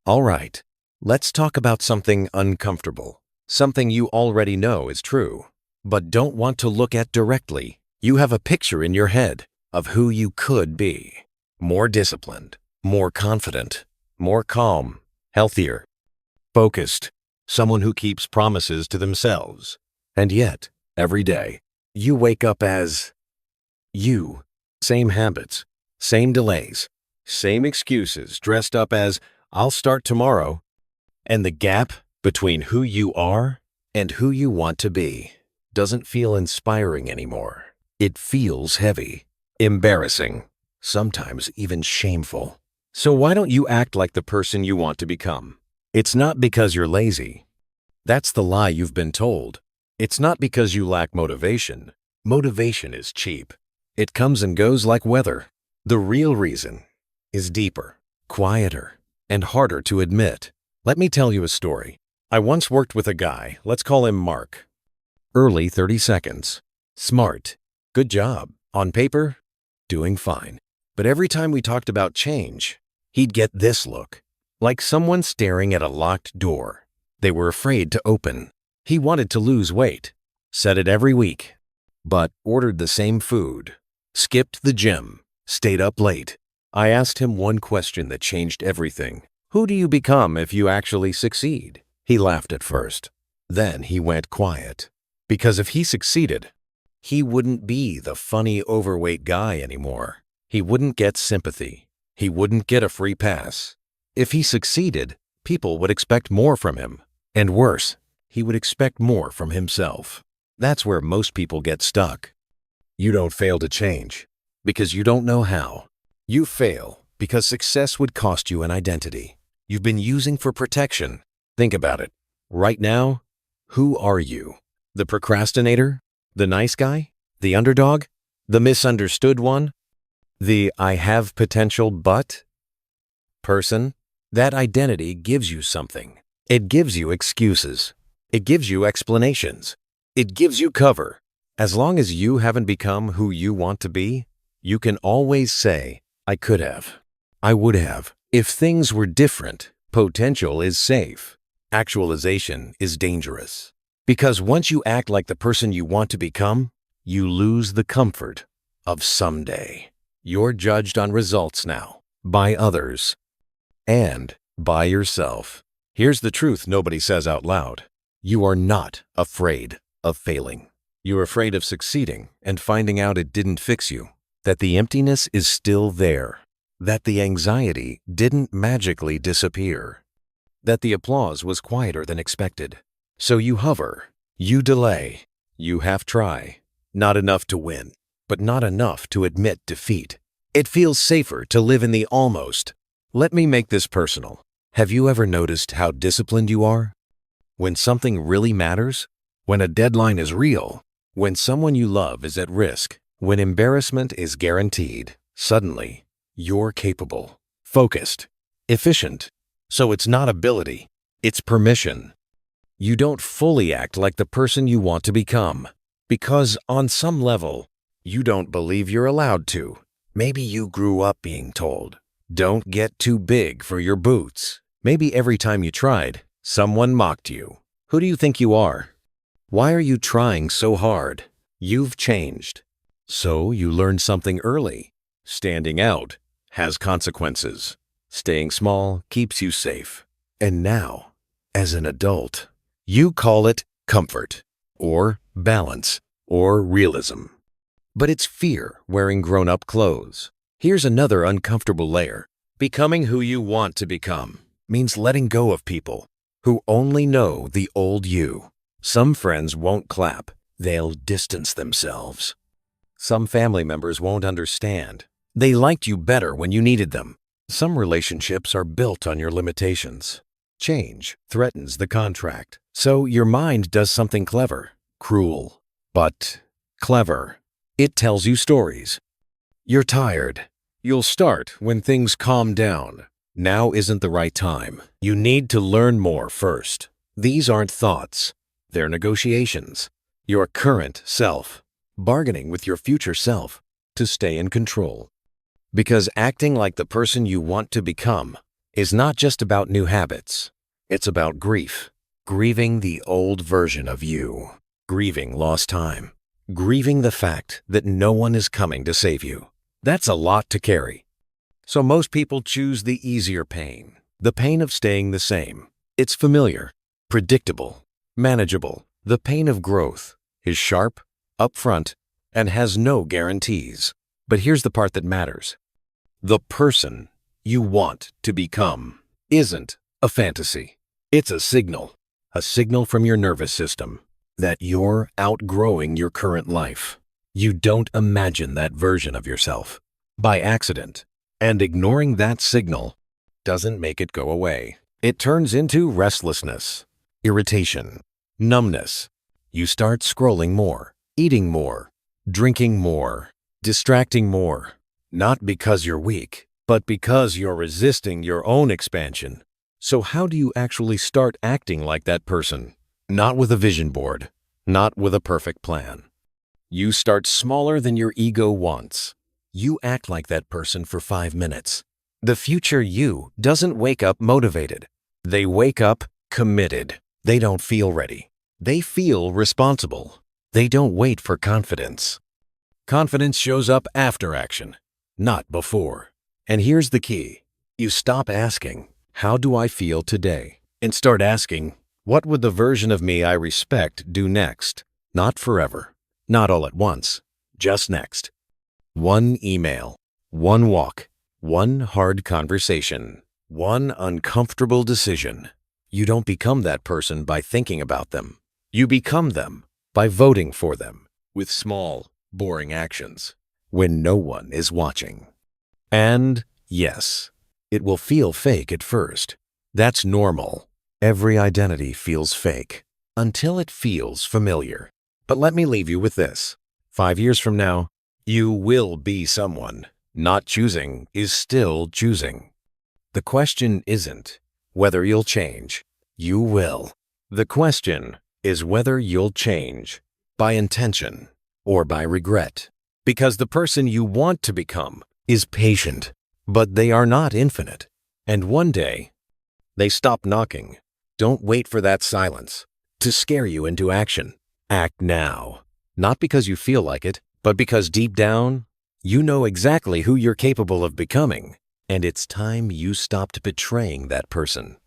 All right, let's talk about something uncomfortable. Something you already know is true, but don't want to look at directly. You have a picture in your head of who you could be. More disciplined, more confident, more calm, healthier, focused, someone who keeps promises to themselves. And yet, every day, you wake up as you. Same habits, same delays, same excuses dressed up as "I'll start tomorrow." And the gap between who you are and who you want to be doesn't feel inspiring anymore. It feels heavy, embarrassing, sometimes even shameful. So why don't you act like the person you want to become? It's not because you're lazy. That's the lie you've been told. It's not because you lack motivation. Motivation is cheap. It comes and goes like weather. The real reason is deeper, quieter, and harder to admit. Let me tell you a story. I once worked with a guy, let's call him Mark. Early 30 seconds. Smart. Good job. On paper, doing fine. But every time we talked about change, he'd get this look, like someone staring at a locked door they were afraid to open. He wanted to lose weight, said it every week, but ordered the same food, skipped the gym, stayed up late. I asked him one question that changed everything. Who do you become if you actually succeed? He laughed at first. Then he went quiet. Because if he succeeded, he wouldn't be the funny overweight guy anymore. He wouldn't get sympathy. He wouldn't get a free pass. If he succeeded, people would expect more from him. And worse, he would expect more from himself. That's where most people get stuck. You don't fail to change because you don't know how. You fail because success would cost you an identity you've been using for protection. Think about it. Right now, who are you? The procrastinator? The nice guy? The underdog? The misunderstood one? The "I have potential but" person? That identity gives you something. It gives you excuses. It gives you explanations. It gives you cover. As long as you haven't become who you want to be, you can always say, "I could have. I would have." If things were different, potential is safe. Actualization is dangerous. Because once you act like the person you want to become, you lose the comfort of someday. You're judged on results now, by others, and by yourself. Here's the truth nobody says out loud. You are not afraid of failing. You're afraid of succeeding and finding out it didn't fix you, that the emptiness is still there, that the anxiety didn't magically disappear, that the applause was quieter than expected. So you hover, you delay, you half-try. Not enough to win, but not enough to admit defeat. It feels safer to live in the almost. Let me make this personal. Have you ever noticed how disciplined you are? When something really matters, when a deadline is real, when someone you love is at risk, when embarrassment is guaranteed, suddenly you're capable, focused, efficient. So it's not ability, it's permission. You don't fully act like the person you want to become because on some level, you don't believe you're allowed to. Maybe you grew up being told, "Don't get too big for your boots." Maybe every time you tried, someone mocked you. Who do you think you are? Why are you trying so hard? You've changed. So you learned something early. Standing out has consequences. Staying small keeps you safe. And now, as an adult, you call it comfort, or balance, or realism. But it's fear wearing grown-up clothes. Here's another uncomfortable layer. Becoming who you want to become means letting go of people who only know the old you. Some friends won't clap. They'll distance themselves. Some family members won't understand. They liked you better when you needed them. Some relationships are built on your limitations. Change threatens the contract. So your mind does something clever, cruel, but clever. It tells you stories. You're tired. You'll start when things calm down. Now isn't the right time. You need to learn more first. These aren't thoughts. They're negotiations. Your current self, bargaining with your future self to stay in control. Because acting like the person you want to become is not just about new habits. It's about grief. Grieving the old version of you. Grieving lost time. Grieving the fact that no one is coming to save you. That's a lot to carry. So most people choose the easier pain. The pain of staying the same. It's familiar, predictable, manageable. The pain of growth is sharp, upfront, and has no guarantees. But here's the part that matters. The person you want to become isn't a fantasy. It's a signal from your nervous system that you're outgrowing your current life. You don't imagine that version of yourself by accident, and ignoring that signal doesn't make it go away. It turns into restlessness, irritation, numbness. You start scrolling more, eating more, drinking more, distracting more, not because you're weak, but because you're resisting your own expansion. So how do you actually start acting like that person? Not with a vision board, not with a perfect plan. You start smaller than your ego wants. You act like that person for 5 minutes. The future you doesn't wake up motivated. They wake up committed. They don't feel ready. They feel responsible. They don't wait for confidence. Confidence shows up after action, not before. And here's the key. You stop asking, "How do I feel today?" and start asking, "What would the version of me I respect do next?" Not forever, not all at once, just next. One email, one walk, one hard conversation, one uncomfortable decision. You don't become that person by thinking about them. You become them by voting for them with small, boring actions when no one is watching. And yes, it will feel fake at first. That's normal. Every identity feels fake until it feels familiar. But let me leave you with this. 5 years from now, you will be someone. Not choosing is still choosing. The question isn't whether you'll change. You will. The question is whether you'll change by intention or by regret. Because the person you want to become is patient, but they are not infinite. And one day, they stop knocking. Don't wait for that silence to scare you into action. Act now. Not because you feel like it, but because deep down, you know exactly who you're capable of becoming. And it's time you stopped betraying that person.